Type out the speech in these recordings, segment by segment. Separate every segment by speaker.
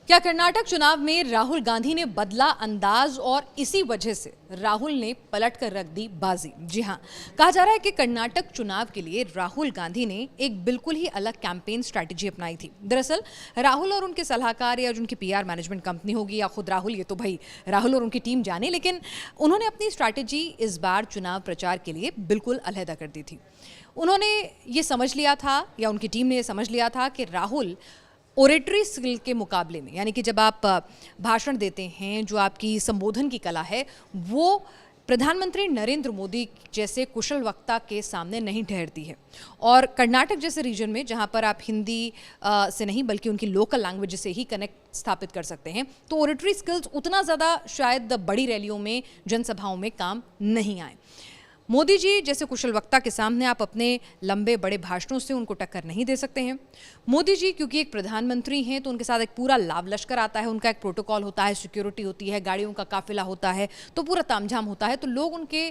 Speaker 1: क्या कर्नाटक चुनाव में राहुल गांधी ने बदला अंदाज और इसी वजह से राहुल ने पलट कर रख दी बाजी? जी हां, कहा जा रहा है कि कर्नाटक चुनाव के लिए राहुल गांधी ने एक बिल्कुल ही अलग कैंपेन स्ट्रैटेजी अपनाई थी। दरअसल राहुल और उनके सलाहकार या जो उनकी पीआर मैनेजमेंट कंपनी होगी या खुद राहुल, ये तो भाई राहुल और उनकी टीम जाने, लेकिन उन्होंने अपनी स्ट्रैटेजी इस बार चुनाव प्रचार के लिए बिल्कुल अलहदा कर दी थी। उन्होंने ये समझ लिया था या उनकी टीम ने ये समझ लिया था कि राहुल ओरेटरी स्किल के मुकाबले में, यानी कि जब आप भाषण देते हैं, जो आपकी संबोधन की कला है, वो प्रधानमंत्री नरेंद्र मोदी जैसे कुशल वक्ता के सामने नहीं ठहरती है। और कर्नाटक जैसे रीजन में जहां पर आप हिंदी से नहीं बल्कि उनकी लोकल लैंग्वेज से ही कनेक्ट स्थापित कर सकते हैं, तो ओरेटरी स्किल्स उतना ज़्यादा शायद बड़ी रैलियों में, जनसभाओं में काम नहीं आए। मोदी जी जैसे कुशल वक्ता के सामने आप अपने लंबे बड़े भाषणों से उनको टक्कर नहीं दे सकते हैं। मोदी जी क्योंकि एक प्रधानमंत्री हैं तो उनके साथ एक पूरा लाव लश्कर आता है, उनका एक प्रोटोकॉल होता है, सिक्योरिटी होती है, गाड़ियों का काफिला होता है, तो पूरा तामझाम होता है। तो लोग उनके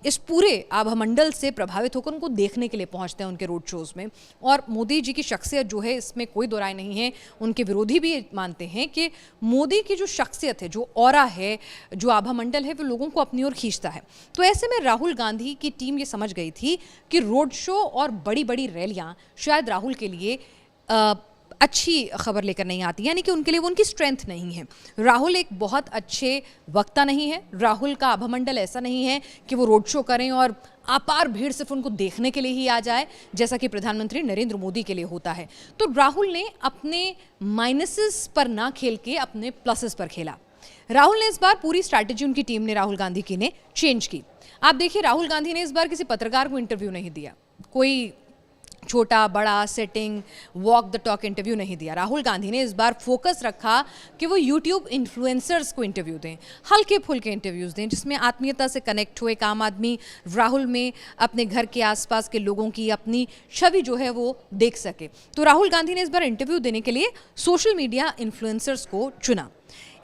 Speaker 1: इस पूरे आभामंडल से प्रभावित होकर उनको देखने के लिए पहुंचते हैं उनके रोड शोज़ में। और मोदी जी की शख्सियत जो है, इसमें कोई दो राय नहीं है। उनके विरोधी भी मानते हैं कि मोदी की जो शख्सियत है, जो ऑरा है, जो आभामंडल है, वो लोगों को अपनी ओर खींचता है। तो ऐसे में राहुल गांधी की टीम ये समझ गई थी कि रोड शो और बड़ी बड़ी रैलियां शायद राहुल के लिए अच्छी खबर लेकर नहीं आती, यानी कि उनके लिए वो उनकी स्ट्रेंथ नहीं है। राहुल एक बहुत अच्छे वक्ता नहीं है। राहुल का आभामंडल ऐसा नहीं है कि वो रोड शो करें और अपार भीड़ सिर्फ उनको देखने के लिए ही आ जाए, जैसा कि प्रधानमंत्री नरेंद्र मोदी के लिए होता है। तो राहुल ने अपने माइनसेस पर ना खेल के अपने प्लसेस पर खेला। राहुल ने इस बार पूरी स्ट्रैटेजी, उनकी टीम ने, राहुल गांधी की ने चेंज की। आप देखिए, राहुल गांधी ने इस बार किसी पत्रकार को इंटरव्यू नहीं दिया, कोई छोटा बड़ा setting walk the talk interview नहीं दिया। राहुल गांधी ने इस बार फोकस रखा कि वो यूट्यूब इन्फ्लुएंसर्स को इंटरव्यू दें, हल्के फुल्के इंटरव्यूज़ दें, जिसमें आत्मीयता से कनेक्ट हो। एक आम आदमी राहुल में अपने घर के आसपास के लोगों की अपनी छवि जो है वो देख सके। तो राहुल गांधी ने इस बार इंटरव्यू देने के लिए सोशल मीडिया इन्फ्लुएंसर्स को चुना।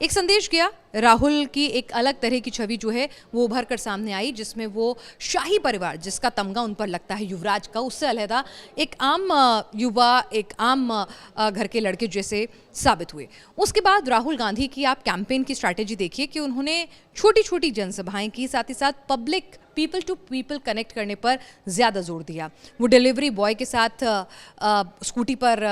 Speaker 1: एक संदेश गया, राहुल की एक अलग तरह की छवि जो है वो उभर कर सामने आई, जिसमें वो शाही परिवार जिसका तमगा उन पर लगता है युवराज का, उससे अलहदा एक आम युवा, एक आम घर के लड़के जैसे साबित हुए। उसके बाद राहुल गांधी की आप कैंपेन की स्ट्रैटेजी देखिए कि उन्होंने छोटी छोटी जनसभाएं की, साथ ही साथ public people to people connect करने पर ज़्यादा जोर दिया। वो डिलीवरी बॉय के साथ स्कूटी पर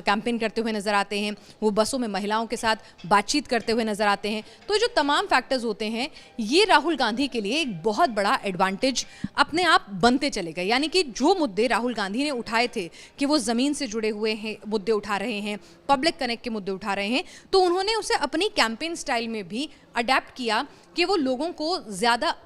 Speaker 1: कैंपेन करते हुए नज़र आते हैं, वो बसों में महिलाओं के साथ बातचीत करते हुए नज़र आते हैं। तो जो तमाम फैक्टर्स होते हैं, ये राहुल गांधी के लिए एक बहुत बड़ा एडवांटेज अपने आप बनते चले गए। यानी कि जो मुद्दे राहुल गांधी ने उठाए थे कि वो ज़मीन से जुड़े हुए हैं मुद्दे उठा रहे हैं, पब्लिक कनेक्ट के मुद्दे उठा रहे हैं, तो उन्होंने उसे अपनी कैंपेन स्टाइल में भी अडेप्ट किया कि वो लोगों को ज़्यादा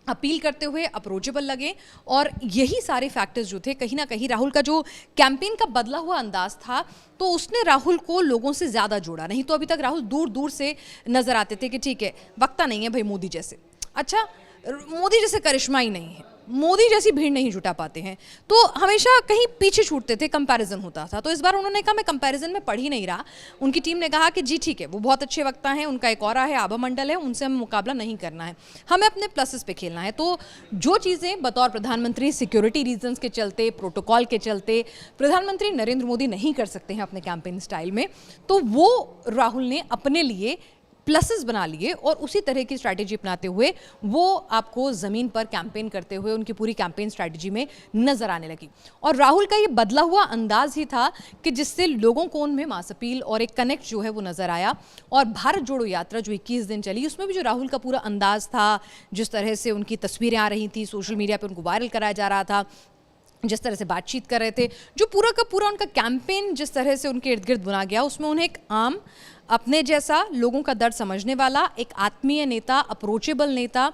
Speaker 1: अपील करते हुए अप्रोचेबल लगे। और यही सारे फैक्टर्स जो थे, कहीं ना कहीं राहुल का जो कैंपेन का बदला हुआ अंदाज था, तो उसने राहुल को लोगों से ज़्यादा जोड़ा। नहीं तो अभी तक राहुल दूर दूर से नज़र आते थे कि ठीक है, वक्ता नहीं है भाई मोदी जैसे, अच्छा मोदी जैसे करिश्मा ही नहीं है, मोदी जैसी भीड़ नहीं जुटा पाते हैं, तो हमेशा कहीं पीछे छूटते थे, कंपैरिजन होता था। तो इस बार उन्होंने कहा मैं कंपैरिजन में पढ़ ही नहीं रहा। उनकी टीम ने कहा कि जी ठीक है, वो बहुत अच्छे वक्ता हैं, उनका एक ऑरा है, आभामंडल है, उनसे हमें मुकाबला नहीं करना है, हमें अपने प्लसेस पे खेलना है। तो जो चीज़ें बतौर प्रधानमंत्री सिक्योरिटी रीजन्स के चलते, प्रोटोकॉल के चलते प्रधानमंत्री नरेंद्र मोदी नहीं कर सकते हैं अपने कैंपेन स्टाइल में, तो वो राहुल ने अपने लिए प्लसेस बना लिए और उसी तरह की स्ट्रैटेजी अपनाते हुए वो आपको ज़मीन पर कैंपेन करते हुए उनकी पूरी कैंपेन स्ट्रैटेजी में नज़र आने लगी। और राहुल का ये बदला हुआ अंदाज ही था कि जिससे लोगों को उनमें मास अपील और एक कनेक्ट जो है वो नज़र आया। और भारत जोड़ो यात्रा जो 21 दिन चली, उसमें भी जो राहुल का पूरा अंदाज था, जिस तरह से उनकी तस्वीरें आ रही थी, सोशल मीडिया पर उनको वायरल कराया जा रहा था, जिस तरह से बातचीत कर रहे थे, जो पूरा का पूरा उनका कैंपेन जिस तरह से उनके इर्द गिर्द बुना गया, उसमें उन्हें एक आम, अपने जैसा, लोगों का दर्द समझने वाला, एक आत्मीय नेता, अप्रोचेबल नेता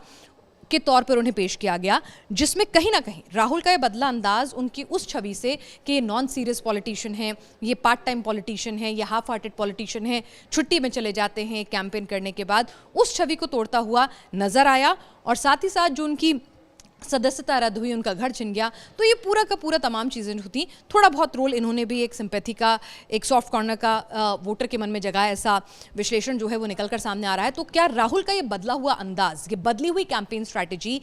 Speaker 1: के तौर पर उन्हें पेश किया गया, जिसमें कहीं ना कहीं राहुल का ये बदला अंदाज उनकी उस छवि से कि ये नॉन सीरियस पॉलिटिशियन है, ये पार्ट टाइम पॉलिटिशियन है, ये हाफ हार्टेड पॉलिटिशियन है, छुट्टी में चले जाते हैं कैंपेन करने के बाद, उस छवि को तोड़ता हुआ नजर आया। और साथ ही साथ जो उनकी सदस्यता रद्द हुई, उनका घर छिन गया, तो ये पूरा का पूरा तमाम चीज़ें जो थी, थोड़ा बहुत रोल इन्होंने भी एक सिंपैथी का, एक सॉफ्ट कॉर्नर का वोटर के मन में जगह, ऐसा विश्लेषण जो है वो निकल कर सामने आ रहा है। तो क्या राहुल का ये बदला हुआ अंदाज, ये बदली हुई कैंपेन स्ट्रैटेजी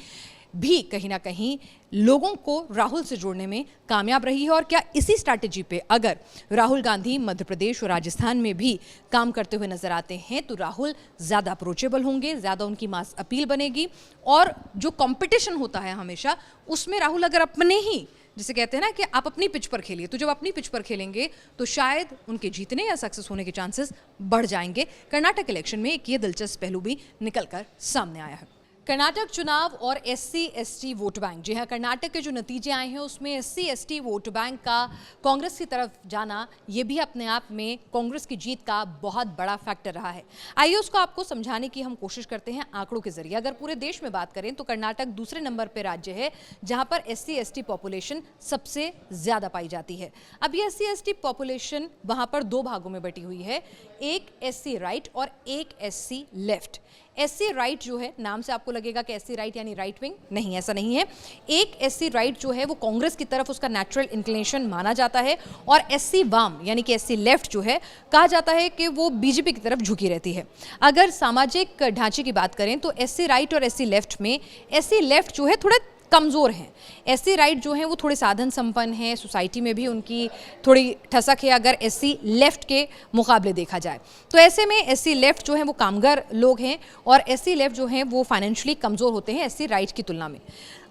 Speaker 1: भी कहीं ना कहीं लोगों को राहुल से जोड़ने में कामयाब रही है? और क्या इसी स्ट्रैटेजी पे अगर राहुल गांधी मध्य प्रदेश और राजस्थान में भी काम करते हुए नजर आते हैं तो राहुल ज़्यादा अप्रोचेबल होंगे, ज़्यादा उनकी मास अपील बनेगी, और जो कंपटीशन होता है हमेशा उसमें राहुल अगर अपने ही, जिसे कहते हैं ना कि आप अपनी पिच पर खेलिए, तो जब अपनी पिच पर खेलेंगे तो शायद उनके जीतने या सक्सेस होने के चांसेस बढ़ जाएंगे। कर्नाटक इलेक्शन में एक ये दिलचस्प पहलू भी निकल कर सामने आया है। कर्नाटक चुनाव और एससी एसटी वोट बैंक, जी हाँ, कर्नाटक के जो नतीजे आए हैं उसमें एससी एसटी वोट बैंक का कांग्रेस की तरफ जाना, ये भी अपने आप में कांग्रेस की जीत का बहुत बड़ा फैक्टर रहा है। आइए उसको आपको समझाने की हम कोशिश करते हैं आंकड़ों के जरिए। अगर पूरे देश में बात करें तो कर्नाटक दूसरे नंबर पर राज्य है जहां पर एससी एसटी पॉपुलेशन सबसे ज्यादा पाई जाती है। अब ये एससी एसटी पॉपुलेशन वहां पर दो भागों में बटी हुई है, एक एससी राइट और एक एससी लेफ्ट। एससी राइट जो है, नाम से आपको लगेगा कि एससी राइट यानी राइट विंग, नहीं, ऐसा नहीं है। एक एससी राइट जो है वो कांग्रेस की तरफ उसका नेचुरल इंक्लिनेशन माना जाता है, और एससी वाम यानी कि एससी लेफ्ट जो है कहा जाता है कि वो बीजेपी की तरफ झुकी रहती है। अगर सामाजिक ढांचे की बात करें तो एससी राइट और एससी लेफ्ट में एससी लेफ्ट जो है थोड़ा कमज़ोर हैं, एससी राइट जो हैं वो थोड़े साधन संपन्न हैं, सोसाइटी में भी उनकी थोड़ी ठसक है अगर एससी लेफ्ट के मुकाबले देखा जाए। तो ऐसे में एससी लेफ्ट जो हैं वो कामगार लोग हैं और एससी लेफ्ट जो हैं वो फाइनेंशियली कमज़ोर होते हैं एससी राइट की तुलना में।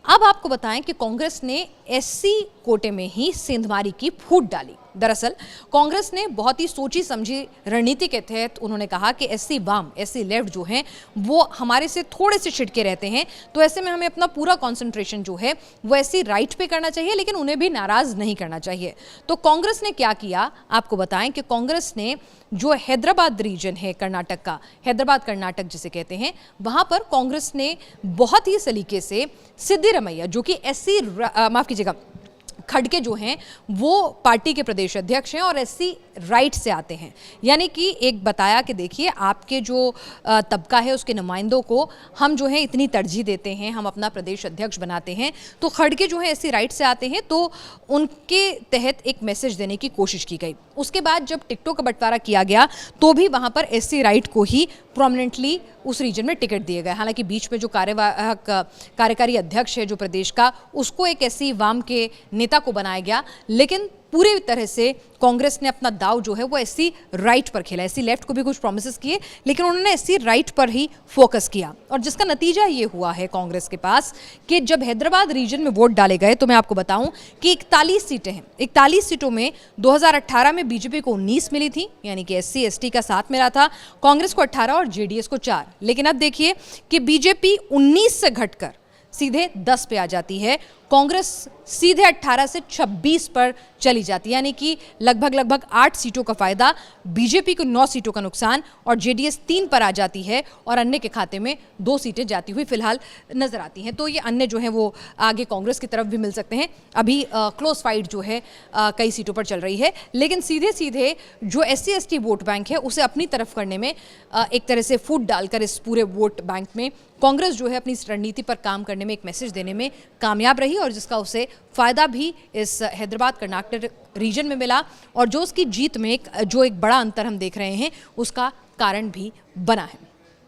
Speaker 1: अब आपको बताएं कि कांग्रेस ने एससी कोटे में ही सेंधमारी की फूट डाली। दरअसल कांग्रेस ने बहुत ही सोची समझी रणनीति के तहत उन्होंने कहा कि एससी वाम, एससी लेफ्ट जो हैं वो हमारे से थोड़े से छिटके रहते हैं, तो ऐसे में हमें अपना पूरा कंसंट्रेशन जो है वो एससी राइट पे करना चाहिए, लेकिन उन्हें भी नाराज नहीं करना चाहिए। तो कांग्रेस ने क्या किया, आपको बताएं कि कांग्रेस ने जो हैदराबाद रीजन है कर्नाटक का, हैदराबाद कर्नाटक जिसे कहते हैं, वहां पर कांग्रेस ने बहुत ही सलीके से सिद्धिरमैया जो कि एससी माफ कीजिएगा खड़गे जो हैं वो पार्टी के प्रदेश अध्यक्ष हैं और एससी राइट से आते हैं, यानी कि एक बताया कि देखिए आपके जो तबका है उसके नुमाइंदों को हम जो है इतनी तरजीह देते हैं, हम अपना प्रदेश अध्यक्ष बनाते हैं, तो खड़गे जो है एससी राइट से आते हैं, तो उनके तहत एक मैसेज देने की कोशिश की गई। उसके बाद जब टिकटों का बंटवारा किया गया तो भी वहाँ पर एससी राइट को ही प्रोमिनेंटली उस रीजन में टिकट दिए गए। हालांकि बीच में जो कार्यकारी अध्यक्ष है जो प्रदेश का, उसको एक एससी वाम के नेता को बनाया गया, लेकिन पूरी तरह से कांग्रेस ने अपना दाव जो है वो एससी राइट पर खेला। एससी लेफ्ट को भी कुछ प्रॉमिसेस किए, लेकिन उन्होंने एससी राइट पर ही फोकस किया, और जिसका नतीजा ये हुआ है कांग्रेस के पास कि जब हैदराबाद रीजन में वोट डाले गए तो मैं आपको बताऊं कि 41 सीटें हैं। 41 सीटों में 2018 में बीजेपी को 19 मिली थी, यानी कि एससी एसटी का साथ मिला था, कांग्रेस को 18 और जेडीएस को 4। लेकिन अब देखिए कि बीजेपी 19 से घटकर सीधे 10 पे आ जाती है, कांग्रेस सीधे 18 से 26 पर चली जाती है, यानी कि लगभग 8 सीटों का फायदा, बीजेपी को 9 सीटों का नुकसान, और जेडीएस 3 पर आ जाती है और अन्य के खाते में 2 सीटें जाती हुई फिलहाल नजर आती हैं। तो ये अन्य जो है वो आगे कांग्रेस की तरफ भी मिल सकते हैं। अभी क्लोज फाइट जो है कई सीटों पर चल रही है, लेकिन सीधे सीधे जो एससी एसटी वोट बैंक है उसे अपनी तरफ करने में एक तरह से फूट डालकर इस पूरे वोट बैंक में कांग्रेस जो है अपनी इस रणनीति पर काम करने में, एक मैसेज देने में कामयाब रही, और जिसका उसे फायदा भी इस हैदराबाद कर्नाटक रीजन में मिला, और जो उसकी जीत में एक बड़ा अंतर हम देख रहे हैं उसका कारण भी बना है।